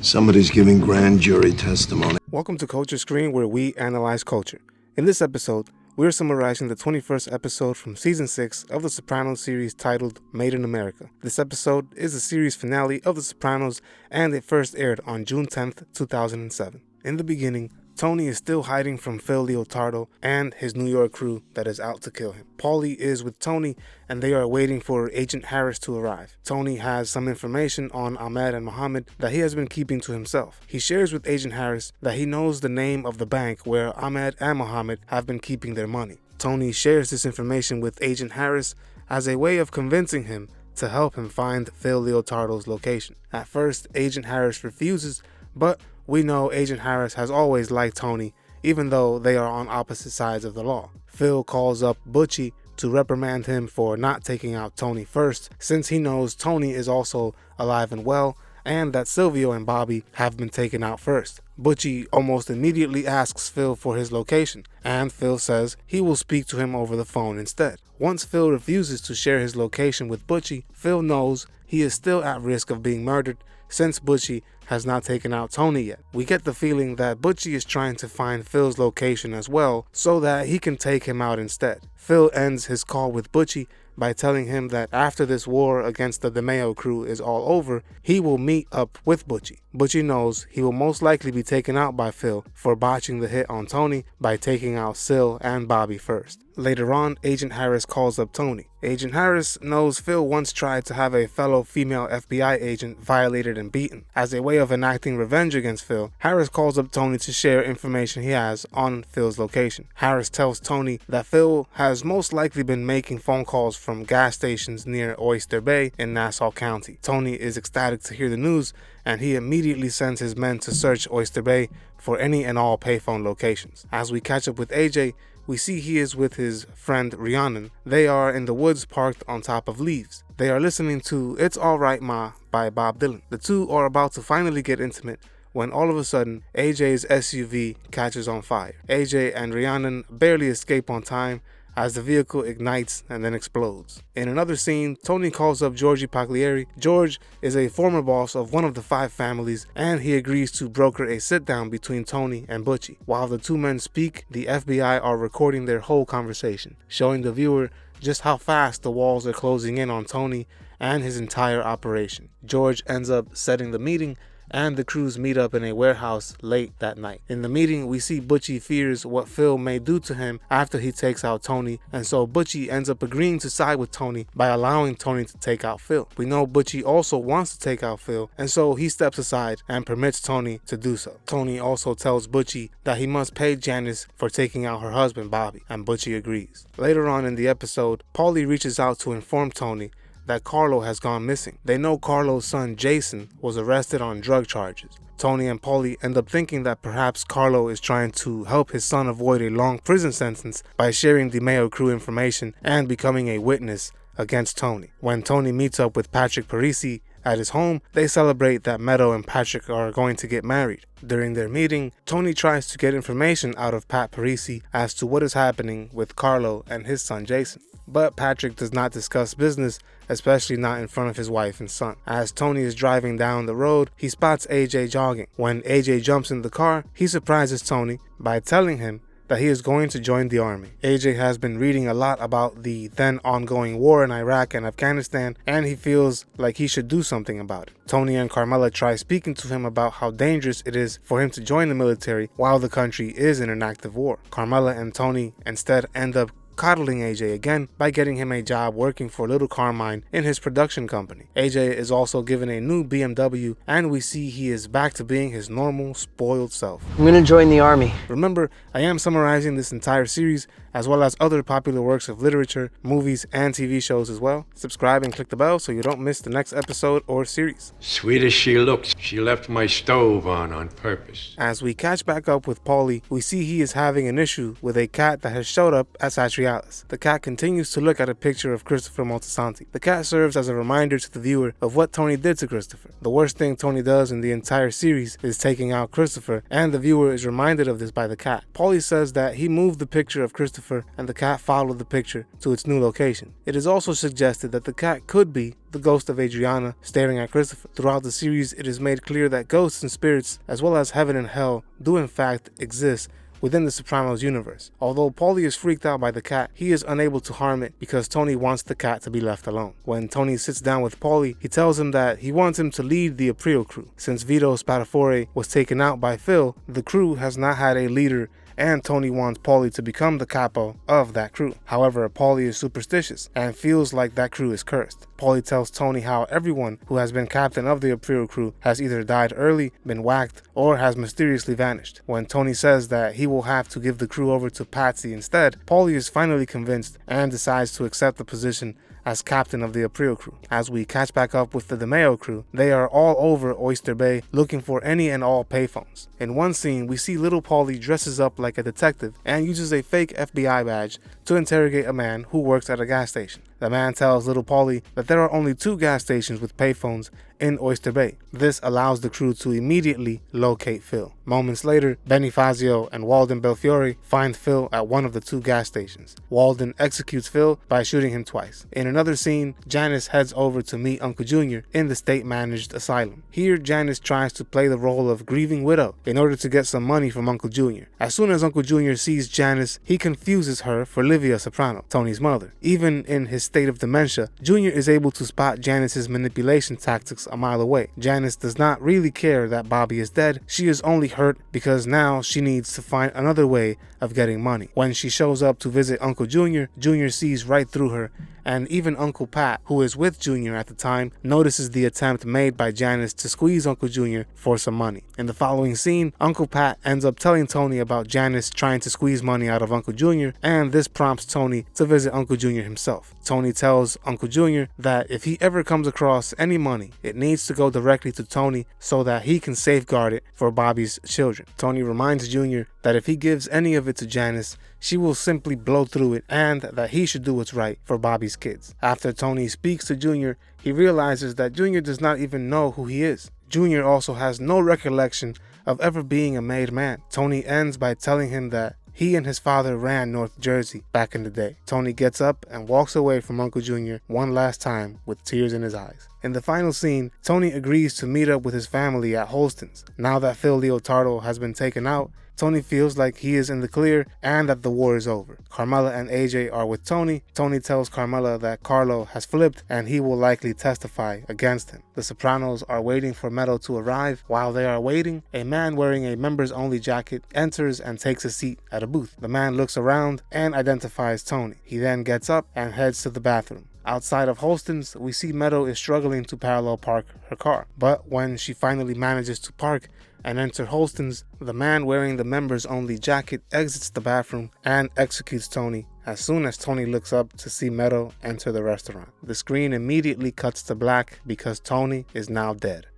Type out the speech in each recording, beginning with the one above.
Somebody's giving grand jury testimony. Welcome to Culture Screen, where we analyze culture. In this episode, we're summarizing the 21st episode from Season 6 of the Sopranos series titled Made in America. This episode is the series finale of The Sopranos, and it first aired on June 10th, 2007. In the beginning, Tony is still hiding from Phil Leotardo and his New York crew that is out to kill him. Paulie is with Tony, and they are waiting for Agent Harris to arrive. Tony has some information on Ahmed and Mohammed that he has been keeping to himself. He shares with Agent Harris that he knows the name of the bank where Ahmed and Mohammed have been keeping their money. Tony shares this information with Agent Harris as a way of convincing him to help him find Phil Leotardo's location. At first, Agent Harris refuses, but we know Agent Harris has always liked Tony, even though they are on opposite sides of the law. Phil calls up Butchie to reprimand him for not taking out Tony first, since he knows Tony is also alive and well, and that Silvio and Bobby have been taken out first. Butchie almost immediately asks Phil for his location, and Phil says he will speak to him over the phone instead. Once Phil refuses to share his location with Butchie, Phil knows he is still at risk of being murdered since Butchie has not taken out Tony yet. We get the feeling that Butchie is trying to find Phil's location as well so that he can take him out instead. Phil ends his call with Butchie by telling him that after this war against the DeMeo crew is all over, he will meet up with Butchie. Butchie knows he will most likely be taken out by Phil for botching the hit on Tony by taking out Sil and Bobby first. Later on, Agent Harris calls up Tony. Agent Harris knows Phil once tried to have a fellow female FBI agent violated and beaten. As a way of enacting revenge against Phil, Harris calls up Tony to share information he has on Phil's location. Harris tells Tony that Phil has most likely been making phone calls from gas stations near Oyster Bay in Nassau County. Tony is ecstatic to hear the news, and he immediately sends his men to search Oyster Bay for any and all payphone locations. As we catch up with AJ, we see he is with his friend Rhiannon. They are in the woods parked on top of leaves. They are listening to It's Alright Ma by Bob Dylan. The two are about to finally get intimate when all of a sudden AJ's SUV catches on fire. AJ and Rhiannon barely escape on time as the vehicle ignites and then explodes. In another scene, Tony calls up Georgie Pagliari. George is a former boss of one of the 5 families, and he agrees to broker a sit-down between Tony and Butchie. While the two men speak, the FBI are recording their whole conversation, showing the viewer just how fast the walls are closing in on Tony and his entire operation. George ends up setting the meeting, and the crews meet up in a warehouse late that night. In the meeting, we see Butchie fears what Phil may do to him after he takes out Tony, and so Butchie ends up agreeing to side with Tony by allowing Tony to take out Phil. We know Butchie also wants to take out Phil, and so he steps aside and permits Tony to do so. Tony also tells Butchie that he must pay Janice for taking out her husband Bobby, and Butchie agrees. Later on in the episode, Paulie reaches out to inform Tony that Carlo has gone missing. They know Carlo's son Jason was arrested on drug charges. Tony and Paulie end up thinking that perhaps Carlo is trying to help his son avoid a long prison sentence by sharing the Mayo crew information and becoming a witness against Tony. When Tony meets up with Patrick Parisi at his home, they celebrate that Meadow and Patrick are going to get married. During their meeting, Tony tries to get information out of Pat Parisi as to what is happening with Carlo and his son Jason. But Patrick does not discuss business, especially not in front of his wife and son. As Tony is driving down the road, he spots AJ jogging. When AJ jumps in the car, he surprises Tony by telling him that he is going to join the army. AJ has been reading a lot about the then ongoing war in Iraq and Afghanistan, and he feels like he should do something about it. Tony and Carmela try speaking to him about how dangerous it is for him to join the military while the country is in an active war. Carmela and Tony instead end up coddling AJ again by getting him a job working for Little Carmine in his production company. AJ is also given a new BMW, and we see he is back to being his normal, spoiled self. I'm gonna join the army. Remember, I am summarizing this entire series as well as other popular works of literature, movies, and TV shows as well. Subscribe and click the bell so you don't miss the next episode or series. Sweet as she looks, she left my stove on purpose. As we catch back up with Paulie, we see he is having an issue with a cat that has showed up at Satrialis. The cat continues to look at a picture of Christopher Moltisanti. The cat serves as a reminder to the viewer of what Tony did to Christopher. The worst thing Tony does in the entire series is taking out Christopher, and the viewer is reminded of this by the cat. Paulie says that he moved the picture of Christopher Christopher, and the cat followed the picture to its new location. It is also suggested that the cat could be the ghost of Adriana staring at Christopher. Throughout the series, it is made clear that ghosts and spirits, as well as heaven and hell, do in fact exist within the Sopranos universe. Although Paulie is freaked out by the cat, he is unable to harm it because Tony wants the cat to be left alone. When Tony sits down with Paulie, he tells him that he wants him to lead the Aprile crew. Since Vito Spatafore was taken out by Phil, the crew has not had a leader, and Tony wants Paulie to become the capo of that crew. However, Paulie is superstitious and feels like that crew is cursed. Paulie tells Tony how everyone who has been captain of the Aprile crew has either died early, been whacked, or has mysteriously vanished. When Tony says that he will have to give the crew over to Patsy instead, Paulie is finally convinced and decides to accept the position as captain of the Aprile crew. As we catch back up with the DeMeo crew, they are all over Oyster Bay looking for any and all payphones. In one scene, we see little Paulie dresses up like a detective and uses a fake FBI badge to interrogate a man who works at a gas station. The man tells little Paulie that there are only 2 gas stations with payphones in Oyster Bay. This allows the crew to immediately locate Phil. Moments later, Benny Fazio and Walden Belfiore find Phil at one of the 2 gas stations. Walden executes Phil by shooting him twice. In another scene, Janice heads over to meet Uncle Junior in the state-managed asylum. Here, Janice tries to play the role of grieving widow in order to get some money from Uncle Junior. As soon as Uncle Junior sees Janice, he confuses her for Livia Soprano, Tony's mother. Even in his state of dementia, Junior is able to spot Janice's manipulation tactics a mile away. Janice does not really care that Bobby is dead. She is only hurt because now she needs to find another way of getting money. When she shows up to visit Uncle Junior, Junior sees right through her, and even Uncle Pat, who is with Junior at the time, notices the attempt made by Janice to squeeze Uncle Junior for some money. In the following scene, Uncle Pat ends up telling Tony about Janice trying to squeeze money out of Uncle Junior, and this prompts Tony to visit Uncle Junior himself. Tony tells Uncle Junior that if he ever comes across any money, it needs to go directly to Tony so that he can safeguard it for Bobby's children. Tony reminds Junior that if he gives any of it to Janice, she will simply blow through it, and that he should do what's right for Bobby's kids. After Tony speaks to Junior, he realizes that Junior does not even know who he is. Junior also has no recollection of ever being a made man. Tony ends by telling him that he and his father ran North Jersey back in the day. Tony gets up and walks away from Uncle Junior one last time with tears in his eyes. In the final scene, Tony agrees to meet up with his family at Holston's. Now that Phil Leotardo has been taken out, Tony feels like he is in the clear and that the war is over. Carmela and AJ are with Tony. Tony tells Carmela that Carlo has flipped and he will likely testify against him. The Sopranos are waiting for Meadow to arrive. While they are waiting, a man wearing a members-only jacket enters and takes a seat at a booth. The man looks around and identifies Tony. He then gets up and heads to the bathroom. Outside of Holston's, we see Meadow is struggling to parallel park her car. But when she finally manages to park and enter Holston's, the man wearing the members-only jacket exits the bathroom and executes Tony as soon as Tony looks up to see Meadow enter the restaurant. The screen immediately cuts to black because Tony is now dead.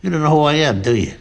You don't know who I am, do you?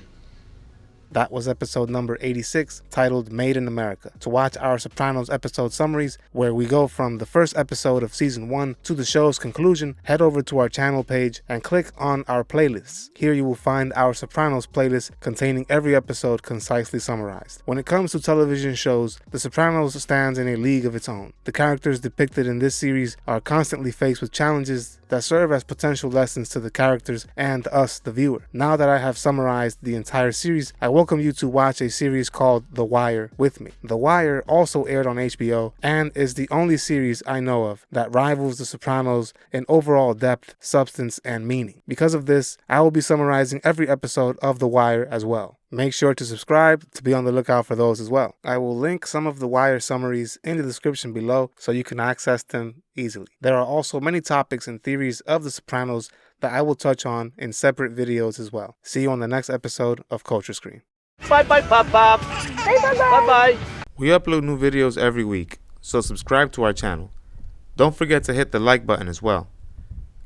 That was episode number 86, titled Made in America. To watch our Sopranos episode summaries, where we go from the first episode of season 1 to the show's conclusion, head over to our channel page and click on our playlists. Here you will find our Sopranos playlist containing every episode concisely summarized. When it comes to television shows, The Sopranos stands in a league of its own. The characters depicted in this series are constantly faced with challenges that serve as potential lessons to the characters and us, the viewer. Now that I have summarized the entire series, I welcome you to watch a series called The Wire with me. The Wire also aired on HBO and is the only series I know of that rivals The Sopranos in overall depth, substance, and meaning. Because of this, I will be summarizing every episode of The Wire as well. Make sure to subscribe to be on the lookout for those as well. I will link some of the Wire summaries in the description below so you can access them easily. There are also many topics and theories of The Sopranos that I will touch on in separate videos as well. See you on the next episode of Culture Screen. Bye-bye, Pop-Pop. Bye-bye. We upload new videos every week, so subscribe to our channel. Don't forget to hit the like button as well.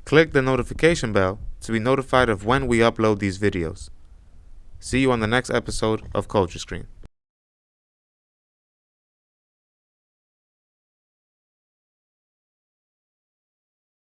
Click the notification bell to be notified of when we upload these videos. See you on the next episode of Culture Screen.